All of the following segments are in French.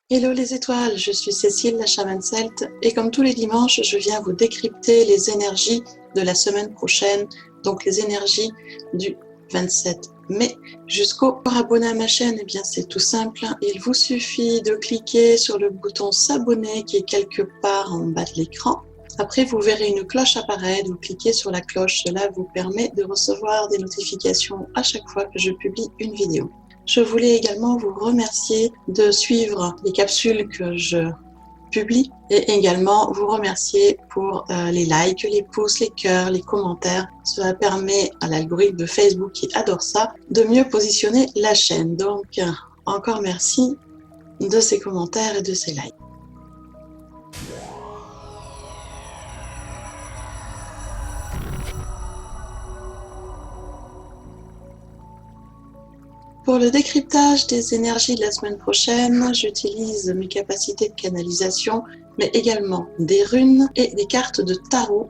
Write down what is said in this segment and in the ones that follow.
Hello les étoiles, je suis Cécile, la chamane celte, et comme tous les dimanches, je viens vous décrypter les énergies de la semaine prochaine, donc les énergies du 27 mai jusqu'au abonner à ma chaîne. Eh bien c'est tout simple, il vous suffit de cliquer sur le bouton s'abonner qui est quelque part en bas de l'écran. Après, vous verrez une cloche apparaître, vous cliquez sur la cloche, cela vous permet de recevoir des notifications à chaque fois que je publie une vidéo. Je voulais également vous remercier de suivre les capsules que je publie et également vous remercier pour les likes, les pouces, les cœurs, les commentaires. Cela permet à l'algorithme de Facebook qui adore ça de mieux positionner la chaîne. Donc, encore merci de ces commentaires et de ces likes. Pour le décryptage des énergies de la semaine prochaine, j'utilise mes capacités de canalisation, mais également des runes et des cartes de tarot.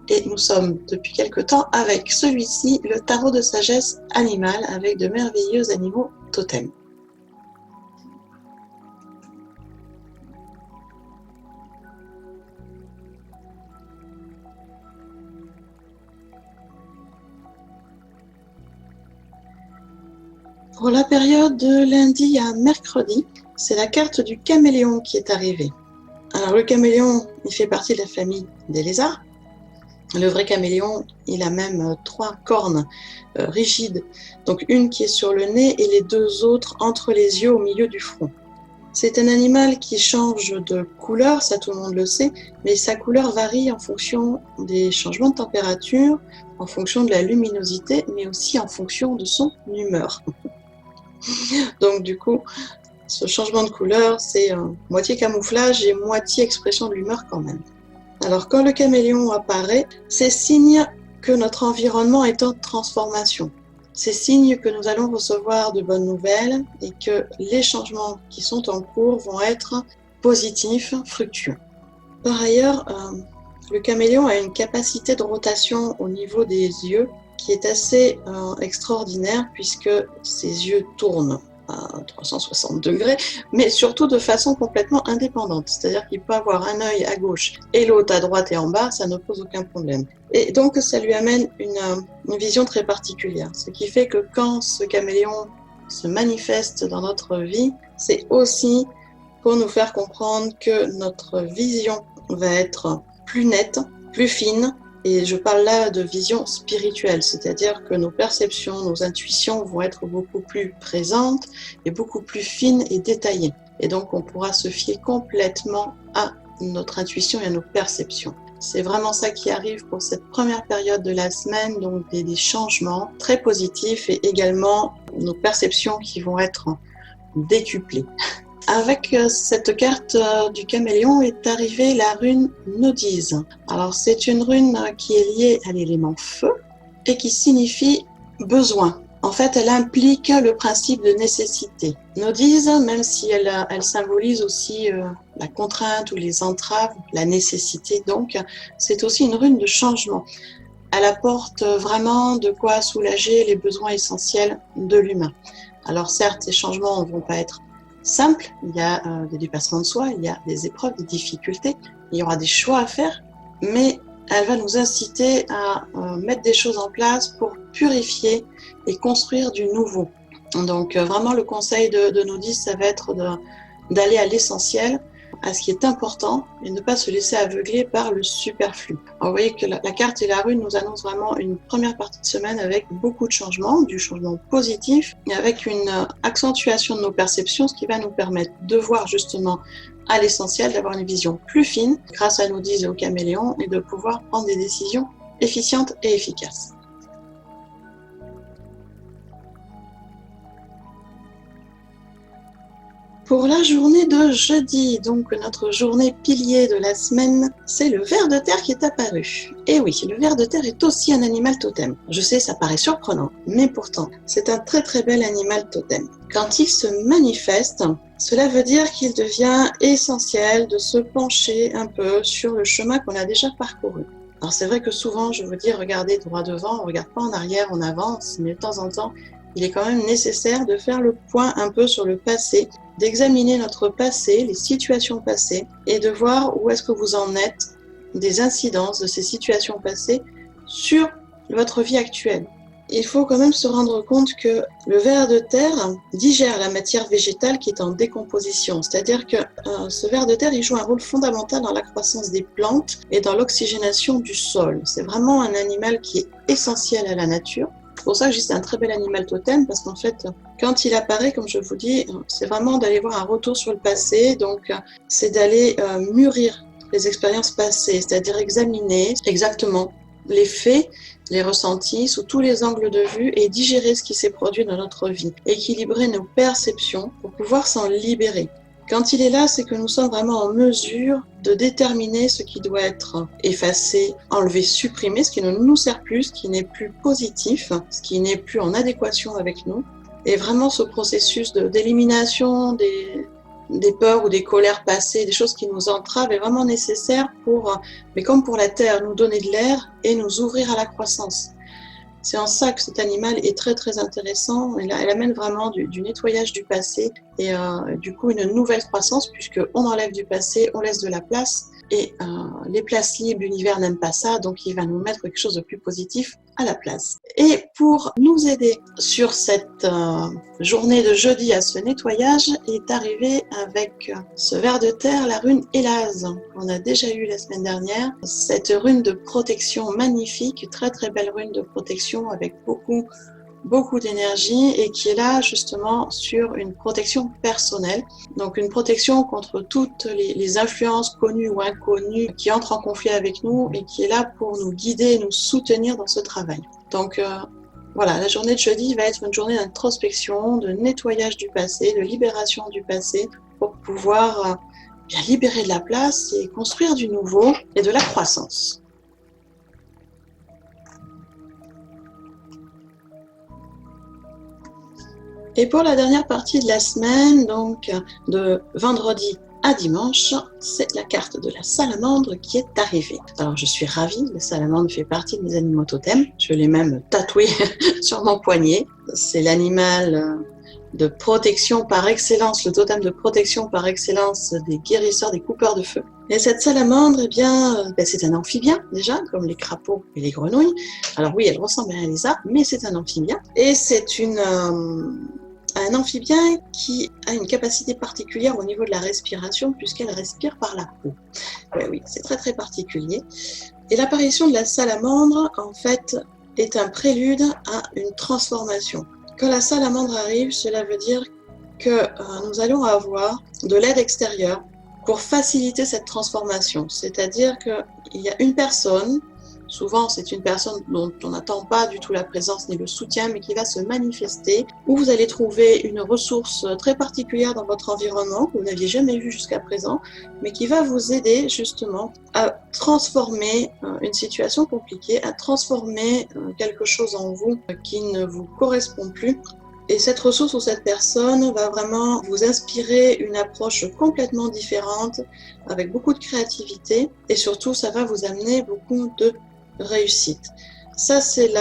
Et nous sommes depuis quelque temps avec celui-ci, le tarot de sagesse animale, avec de merveilleux animaux totems. Pour la période de lundi à mercredi, c'est la carte du caméléon qui est arrivée. Alors le caméléon, il fait partie de la famille des lézards. Le vrai caméléon, il a même 3 cornes rigides, donc une qui est sur le nez et les 2 autres entre les yeux au milieu du front. C'est un animal qui change de couleur, ça tout le monde le sait, mais sa couleur varie en fonction des changements de température, en fonction de la luminosité, mais aussi en fonction de son humeur. Donc du coup, ce changement de couleur, c'est moitié camouflage et moitié expression de l'humeur quand même. Alors quand le caméléon apparaît, c'est signe que notre environnement est en transformation. C'est signe que nous allons recevoir de bonnes nouvelles et que les changements qui sont en cours vont être positifs, fructueux. Par ailleurs, le caméléon a une capacité de rotation au niveau des yeux qui est assez extraordinaire puisque ses yeux tournent à 360 degrés, mais surtout de façon complètement indépendante. C'est-à-dire qu'il peut avoir un œil à gauche et l'autre à droite et en bas, ça ne pose aucun problème. Et donc, ça lui amène une vision très particulière. Ce qui fait que quand ce caméléon se manifeste dans notre vie, c'est aussi pour nous faire comprendre que notre vision va être plus nette, plus fine, et je parle là de vision spirituelle, c'est-à-dire que nos perceptions, nos intuitions vont être beaucoup plus présentes et beaucoup plus fines et détaillées. Et donc on pourra se fier complètement à notre intuition et à nos perceptions. C'est vraiment ça qui arrive pour cette première période de la semaine, donc des changements très positifs et également nos perceptions qui vont être décuplées. Avec cette carte du caméléon est arrivée la rune Nodiz. Alors c'est une rune qui est liée à l'élément feu et qui signifie besoin. En fait, elle implique le principe de nécessité. Nodiz, même si elle symbolise aussi la contrainte ou les entraves, la nécessité donc, c'est aussi une rune de changement. Elle apporte vraiment de quoi soulager les besoins essentiels de l'humain. Alors certes, ces changements ne vont pas être simple, il y a des dépassements de soi, il y a des épreuves, des difficultés, il y aura des choix à faire, mais elle va nous inciter à mettre des choses en place pour purifier et construire du nouveau. Donc vraiment le conseil de Nodiz, ça va être d'aller à l'essentiel, à ce qui est important et ne pas se laisser aveugler par le superflu. Alors, vous voyez que la carte et la rune nous annoncent vraiment une première partie de semaine avec beaucoup de changements, du changement positif et avec une accentuation de nos perceptions, ce qui va nous permettre de voir justement à l'essentiel, d'avoir une vision plus fine grâce à Nodiz et au caméléon et de pouvoir prendre des décisions efficientes et efficaces. Pour la journée de jeudi, donc notre journée pilier de la semaine, c'est le ver de terre qui est apparu. Et oui, le ver de terre est aussi un animal totem. Je sais, ça paraît surprenant, mais pourtant, c'est un très très bel animal totem. Quand il se manifeste, cela veut dire qu'il devient essentiel de se pencher un peu sur le chemin qu'on a déjà parcouru. Alors c'est vrai que souvent, je vous dis, regardez droit devant, on ne regarde pas en arrière, on avance, mais de temps en temps, il est quand même nécessaire de faire le point un peu sur le passé, d'examiner notre passé, les situations passées, et de voir où est-ce que vous en êtes des incidences de ces situations passées sur votre vie actuelle. Il faut quand même se rendre compte que le ver de terre digère la matière végétale qui est en décomposition. C'est-à-dire que ce ver de terre, il joue un rôle fondamental dans la croissance des plantes et dans l'oxygénation du sol. C'est vraiment un animal qui est essentiel à la nature. C'est pour ça que je dis que c'est un très bel animal totem, parce qu'en fait, quand il apparaît, comme je vous dis, c'est vraiment d'aller voir un retour sur le passé. Donc, c'est d'aller mûrir les expériences passées, c'est-à-dire examiner exactement les faits, les ressentis sous tous les angles de vue et digérer ce qui s'est produit dans notre vie, équilibrer nos perceptions pour pouvoir s'en libérer. Quand il est là, c'est que nous sommes vraiment en mesure de déterminer ce qui doit être effacé, enlevé, supprimé, ce qui ne nous sert plus, ce qui n'est plus positif, ce qui n'est plus en adéquation avec nous. Et vraiment ce processus d'élimination des peurs ou des colères passées, des choses qui nous entravent, est vraiment nécessaire pour, mais comme pour la terre, nous donner de l'air et nous ouvrir à la croissance. C'est en ça que cet animal est très très intéressant. Elle amène vraiment du nettoyage du passé et du coup une nouvelle croissance, puisqu'on enlève du passé, on laisse de la place. Et les places libres, l'univers n'aime pas ça, donc il va nous mettre quelque chose de plus positif à la place. Et pour nous aider sur cette journée de jeudi à ce nettoyage, est arrivé avec ce ver de terre la rune Élase, qu'on a déjà eu la semaine dernière. Cette rune de protection magnifique, très très belle rune de protection avec beaucoup d'énergie et qui est là justement sur une protection personnelle, donc une protection contre toutes les influences connues ou inconnues qui entrent en conflit avec nous et qui est là pour nous guider et nous soutenir dans ce travail. Donc voilà, la journée de jeudi va être une journée d'introspection, de nettoyage du passé, de libération du passé pour pouvoir bien libérer de la place et construire du nouveau et de la croissance. Et pour la dernière partie de la semaine, donc de vendredi à dimanche, c'est la carte de la salamandre qui est arrivée. Alors je suis ravie, la salamandre fait partie de mes animaux totems. Je l'ai même tatoué sur mon poignet. C'est l'animal de protection par excellence, le totem de protection par excellence des guérisseurs, des coupeurs de feu. Et cette salamandre, eh bien, c'est un amphibien déjà, comme les crapauds et les grenouilles. Alors oui, elle ressemble à un lézard, mais c'est un amphibien. Et c'est un amphibien qui a une capacité particulière au niveau de la respiration, puisqu'elle respire par la peau. Oui, c'est très très particulier. Et l'apparition de la salamandre, en fait, est un prélude à une transformation. Quand la salamandre arrive, cela veut dire que nous allons avoir de l'aide extérieure pour faciliter cette transformation. C'est-à-dire qu'il y a une personne, souvent c'est une personne dont on n'attend pas du tout la présence ni le soutien, mais qui va se manifester, où vous allez trouver une ressource très particulière dans votre environnement que vous n'aviez jamais vue jusqu'à présent, mais qui va vous aider justement à transformer une situation compliquée, à transformer quelque chose en vous qui ne vous correspond plus. Et cette ressource ou cette personne va vraiment vous inspirer une approche complètement différente, avec beaucoup de créativité, et surtout ça va vous amener beaucoup de réussite. Ça c'est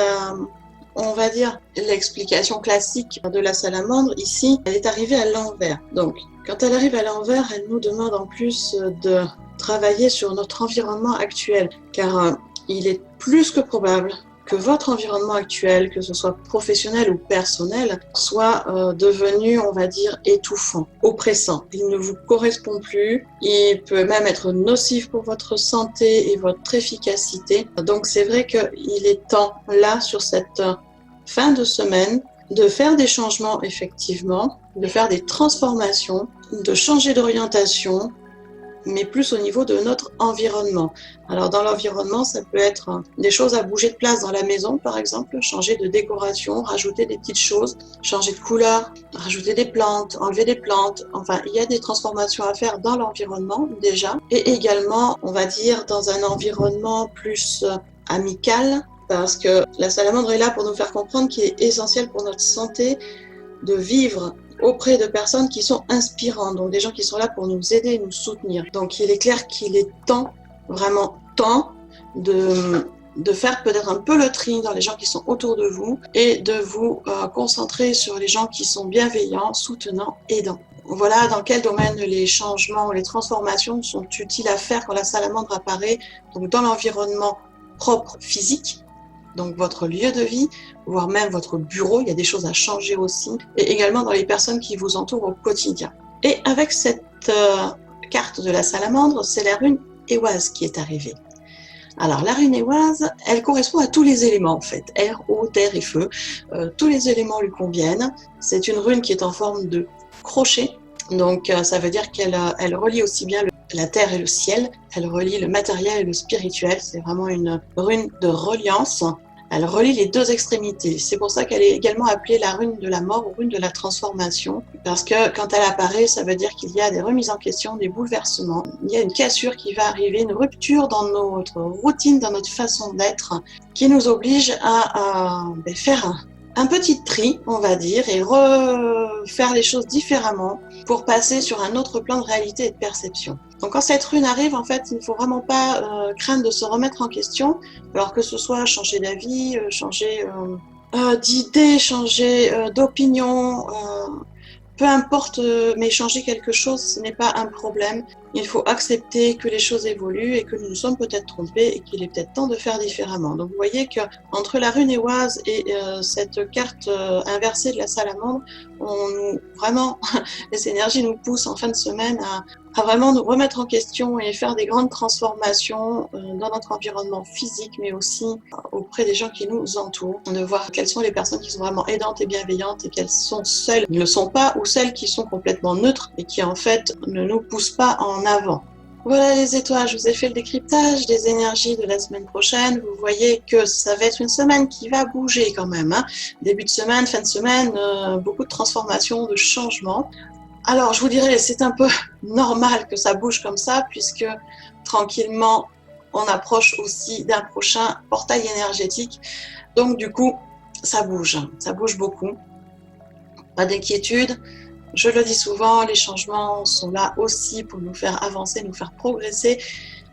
on va dire, l'explication classique de la salamandre. Ici, elle est arrivée à l'envers. Donc, quand elle arrive à l'envers, elle nous demande en plus de travailler sur notre environnement actuel, car il est plus que probable que votre environnement actuel, que ce soit professionnel ou personnel, soit devenu, on va dire, étouffant, oppressant. Il ne vous correspond plus, il peut même être nocif pour votre santé et votre efficacité. Donc c'est vrai qu'il est temps, là, sur cette fin de semaine, de faire des changements effectivement, de faire des transformations, de changer d'orientation, mais plus au niveau de notre environnement. Alors dans l'environnement, ça peut être des choses à bouger de place dans la maison, par exemple, changer de décoration, rajouter des petites choses, changer de couleur, rajouter des plantes, enlever des plantes. Enfin, il y a des transformations à faire dans l'environnement déjà, et également, on va dire, dans un environnement plus amical, parce que la salamandre est là pour nous faire comprendre qu'il est essentiel pour notre santé de vivre auprès de personnes qui sont inspirantes, donc des gens qui sont là pour nous aider et nous soutenir. Donc il est clair qu'il est temps, vraiment temps, de faire peut-être un peu le tri dans les gens qui sont autour de vous et de vous concentrer sur les gens qui sont bienveillants, soutenants, aidants. Voilà dans quel domaine les changements ou les transformations sont utiles à faire quand la salamandre apparaît, donc dans l'environnement propre physique, donc votre lieu de vie, voire même votre bureau, il y a des choses à changer aussi, et également dans les personnes qui vous entourent au quotidien. Et avec cette carte de la salamandre, c'est la rune Ehwaz qui est arrivée. Alors la rune Ehwaz, elle correspond à tous les éléments en fait, air, eau, terre et feu, tous les éléments lui conviennent. C'est une rune qui est en forme de crochet, donc ça veut dire qu'elle relie aussi bien la terre et le ciel, elle relie le matériel et le spirituel, c'est vraiment une rune de reliance. Elle relie les deux extrémités. C'est pour ça qu'elle est également appelée la rune de la mort ou rune de la transformation. Parce que quand elle apparaît, ça veut dire qu'il y a des remises en question, des bouleversements. Il y a une cassure qui va arriver, une rupture dans notre routine, dans notre façon d'être, qui nous oblige à faire un petit tri, on va dire, et refaire les choses différemment pour passer sur un autre plan de réalité et de perception. Donc quand cette rune arrive, en fait, il ne faut vraiment pas craindre de se remettre en question, alors que ce soit changer d'avis, changer d'idée, changer d'opinion, peu importe, mais changer quelque chose, ce n'est pas un problème. Il faut accepter que les choses évoluent et que nous nous sommes peut-être trompés et qu'il est peut-être temps de faire différemment. Donc vous voyez qu'entre la rune Ehwaz et cette carte inversée de la salamandre, vraiment, les énergies nous poussent en fin de semaine à vraiment nous remettre en question et faire des grandes transformations dans notre environnement physique, mais aussi auprès des gens qui nous entourent, de voir quelles sont les personnes qui sont vraiment aidantes et bienveillantes et quelles sont celles qui ne le sont pas ou celles qui sont complètement neutres et qui en fait ne nous poussent pas en avant. Voilà les étoiles, je vous ai fait le décryptage des énergies de la semaine prochaine. Vous voyez que ça va être une semaine qui va bouger quand même. Début de semaine, fin de semaine, beaucoup de transformations, de changements. Alors, je vous dirais, c'est un peu normal que ça bouge comme ça, puisque tranquillement, on approche aussi d'un prochain portail énergétique. Donc, du coup, ça bouge beaucoup. Pas d'inquiétude. Je le dis souvent, les changements sont là aussi pour nous faire avancer, nous faire progresser,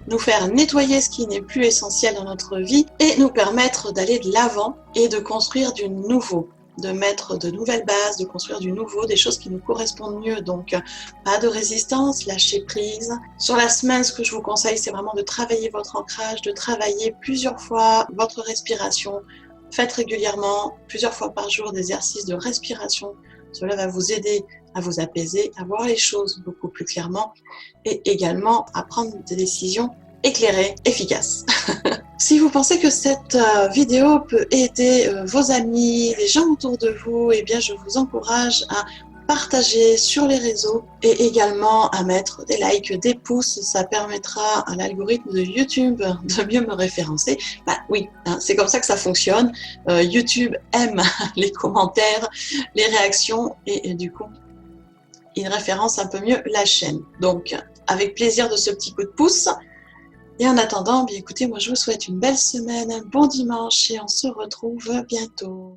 nous faire nettoyer ce qui n'est plus essentiel dans notre vie et nous permettre d'aller de l'avant et de construire du nouveau, de mettre de nouvelles bases, de construire du nouveau, des choses qui nous correspondent mieux. Donc, pas de résistance, lâcher prise. Sur la semaine, ce que je vous conseille, c'est vraiment de travailler votre ancrage, de travailler plusieurs fois votre respiration. Faites régulièrement, plusieurs fois par jour, des exercices de respiration. Cela va vous aider à vous apaiser, à voir les choses beaucoup plus clairement et également à prendre des décisions éclairées, efficaces. Si vous pensez que cette vidéo peut aider vos amis, les gens autour de vous, eh bien je vous encourage à partager sur les réseaux et également à mettre des likes, des pouces. Ça permettra à l'algorithme de YouTube de mieux me référencer. Bah oui, c'est comme ça que ça fonctionne. YouTube aime les commentaires, les réactions et du coup, il référence un peu mieux la chaîne. Donc, avec plaisir de ce petit coup de pouce. Et en attendant, bien écoutez, moi je vous souhaite une belle semaine, un bon dimanche et on se retrouve bientôt.